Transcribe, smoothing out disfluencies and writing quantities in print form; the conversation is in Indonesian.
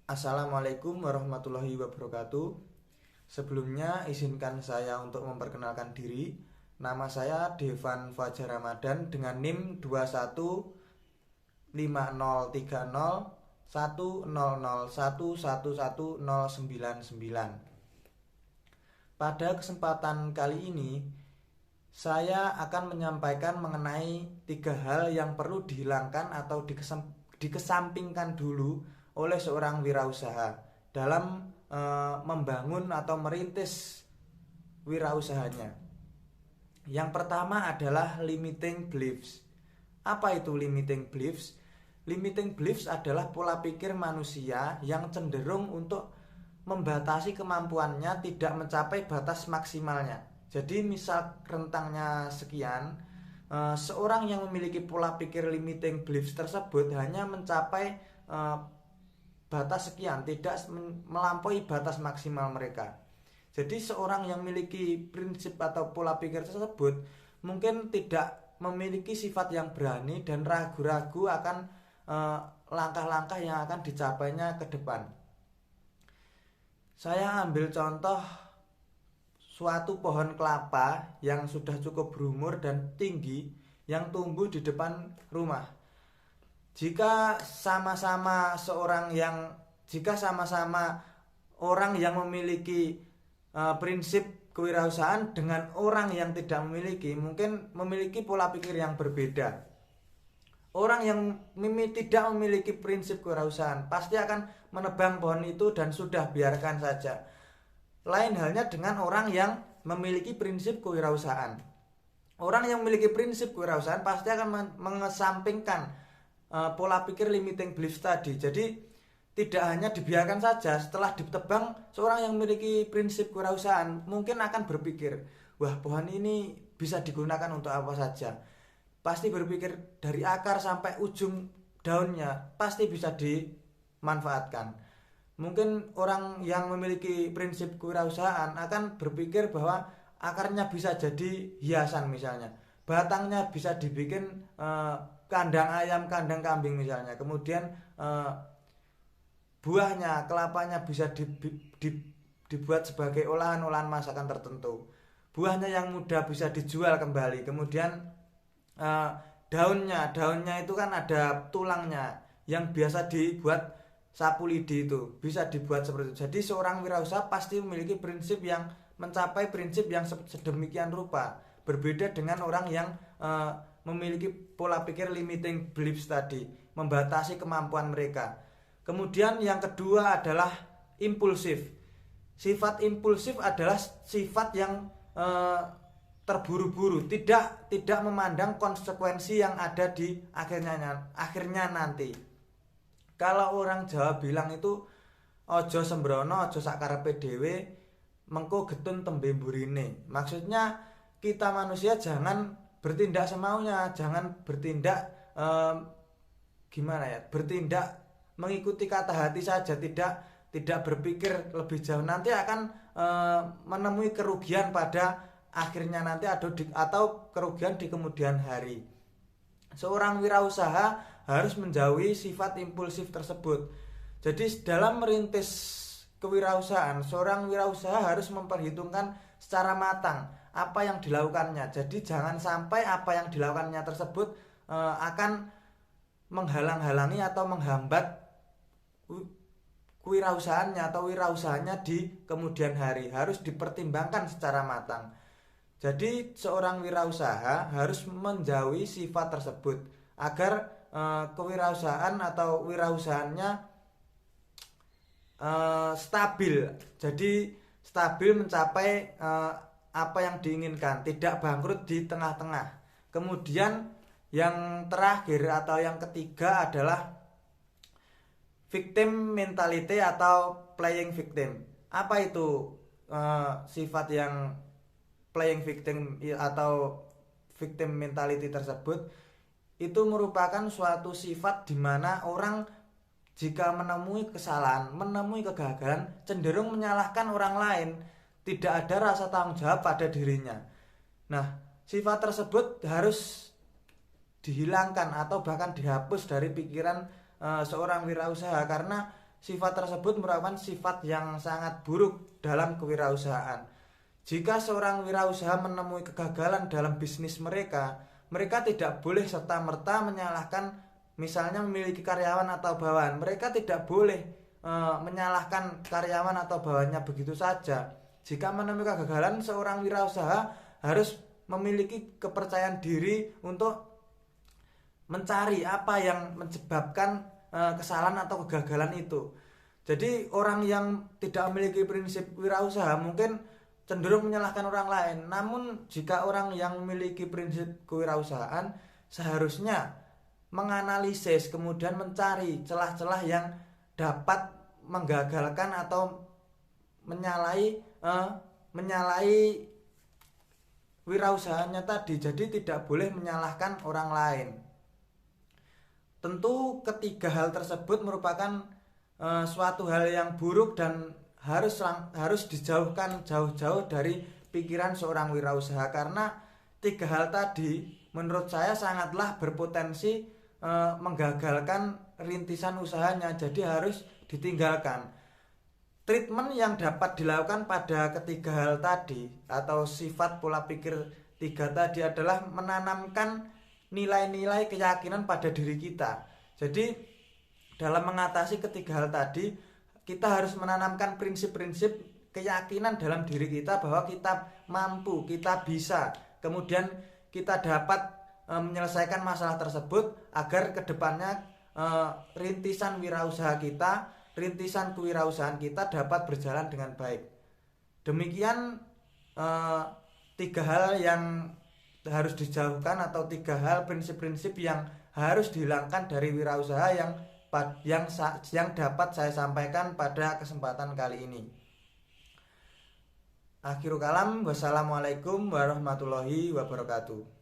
Assalamualaikum warahmatullahi wabarakatuh. Sebelumnya izinkan saya untuk memperkenalkan diri. Nama saya Devan Fajar Ramadan dengan NIM 21500100111099. Pada kesempatan kali ini saya akan menyampaikan mengenai 3 hal yang perlu dihilangkan atau dikesampingkan dulu oleh seorang wirausaha dalam membangun atau merintis wirausahanya. Yang pertama adalah limiting beliefs. Apa itu limiting beliefs? Limiting beliefs adalah pola pikir manusia yang cenderung untuk membatasi kemampuannya tidak mencapai batas maksimalnya. Jadi misal rentangnya sekian, seorang yang memiliki pola pikir limiting beliefs tersebut hanya mencapai batas sekian, tidak melampaui batas maksimal mereka. Jadi seorang yang memiliki prinsip atau pola pikir tersebut mungkin tidak memiliki sifat yang berani dan ragu-ragu akan langkah-langkah yang akan dicapainya ke depan. Saya ambil contoh suatu pohon kelapa yang sudah cukup berumur dan tinggi yang tumbuh di depan rumah. Jika sama-sama orang yang memiliki prinsip kewirausahaan dengan orang yang tidak memiliki, mungkin memiliki pola pikir yang berbeda. Orang yang tidak memiliki prinsip kewirausahaan pasti akan menebang pohon itu dan sudah biarkan saja. Lain halnya dengan orang yang memiliki prinsip kewirausahaan. Orang yang memiliki prinsip kewirausahaan pasti akan mengesampingkan pola pikir limiting beliefs tadi. Jadi tidak hanya dibiarkan saja, setelah ditebang, seorang yang memiliki prinsip kewirausahaan mungkin akan berpikir, wah, pohon ini bisa digunakan untuk apa saja. Pasti berpikir dari akar sampai ujung daunnya pasti bisa dimanfaatkan. Mungkin orang yang memiliki prinsip kewirausahaan akan berpikir bahwa akarnya bisa jadi hiasan misalnya, batangnya bisa dibikin kandang ayam, kandang kambing misalnya. Kemudian buahnya, kelapanya bisa dibuat sebagai olahan-olahan masakan tertentu. Buahnya yang muda bisa dijual kembali. Kemudian daunnya itu kan ada tulangnya yang biasa dibuat sapu lidi, itu bisa dibuat seperti itu. Jadi seorang wirausaha pasti memiliki prinsip yang mencapai prinsip yang sedemikian rupa, berbeda dengan orang yang memiliki pola pikir limiting beliefs tadi, membatasi kemampuan mereka. Kemudian yang kedua adalah impulsif. Sifat impulsif adalah sifat yang terburu-buru, tidak memandang konsekuensi yang ada di akhirnya nanti. Kalau orang Jawa bilang itu ojo sembrono, ojo sakarepe dhewe, mengko getun tembe mburine. Maksudnya kita manusia jangan bertindak semaunya, jangan bertindak bertindak mengikuti kata hati saja, tidak berpikir lebih jauh, nanti akan menemui kerugian pada akhirnya nanti atau kerugian di kemudian hari. Seorang wirausaha harus menjauhi sifat impulsif tersebut. Jadi dalam merintis kewirausahaan, seorang wirausaha harus memperhitungkan secara matang apa yang dilakukannya. Jadi jangan sampai apa yang dilakukannya tersebut akan menghalang-halangi atau menghambat kewirausahaannya atau wirausahaannya di kemudian hari. Harus dipertimbangkan secara matang. Jadi seorang wirausaha harus menjauhi sifat tersebut agar kewirausahaan atau wirausahaannya stabil. Jadi stabil mencapai apa yang diinginkan, tidak bangkrut di tengah-tengah. Kemudian yang terakhir atau yang ketiga adalah victim mentality atau playing victim. Apa itu sifat yang playing victim atau victim mentality tersebut? Itu merupakan suatu sifat di mana orang jika menemui kesalahan, menemui kegagalan, cenderung menyalahkan orang lain, tidak ada rasa tanggung jawab pada dirinya. Nah, sifat tersebut harus dihilangkan atau bahkan dihapus dari pikiran seorang wirausaha, karena sifat tersebut merupakan sifat yang sangat buruk dalam kewirausahaan. Jika seorang wirausaha menemui kegagalan dalam bisnis mereka tidak boleh serta-merta menyalahkan, misalnya memiliki karyawan atau bawahan. Mereka tidak boleh menyalahkan karyawan atau bawahannya begitu saja. Jika menemui kegagalan, seorang wirausaha harus memiliki kepercayaan diri untuk mencari apa yang menyebabkan kesalahan atau kegagalan itu. Jadi orang yang tidak memiliki prinsip wirausaha mungkin cenderung menyalahkan orang lain. Namun jika orang yang memiliki prinsip kewirausahaan seharusnya menganalisis, kemudian mencari celah-celah yang dapat menggagalkan atau menyalahi wirausahanya tadi. Jadi tidak boleh menyalahkan orang lain. Tentu ketiga hal tersebut merupakan suatu hal yang buruk dan harus dijauhkan jauh-jauh dari pikiran seorang wirausaha, karena tiga hal tadi menurut saya sangatlah berpotensi menggagalkan rintisan usahanya. Jadi harus ditinggalkan. Treatment yang dapat dilakukan pada ketiga hal tadi atau sifat pola pikir tiga tadi adalah menanamkan nilai-nilai keyakinan pada diri kita. Jadi dalam mengatasi ketiga hal tadi, kita harus menanamkan prinsip-prinsip keyakinan dalam diri kita bahwa kita mampu, kita bisa. Kemudian kita dapat menyelesaikan masalah tersebut agar kedepannya rintisan wirausaha kita, rintisan kewirausahaan kita dapat berjalan dengan baik. Demikian tiga hal yang harus dijauhkan atau tiga hal prinsip-prinsip yang harus dihilangkan dari wirausaha yang dapat saya sampaikan pada kesempatan kali ini. Akhirul kalam, wassalamualaikum warahmatullahi wabarakatuh.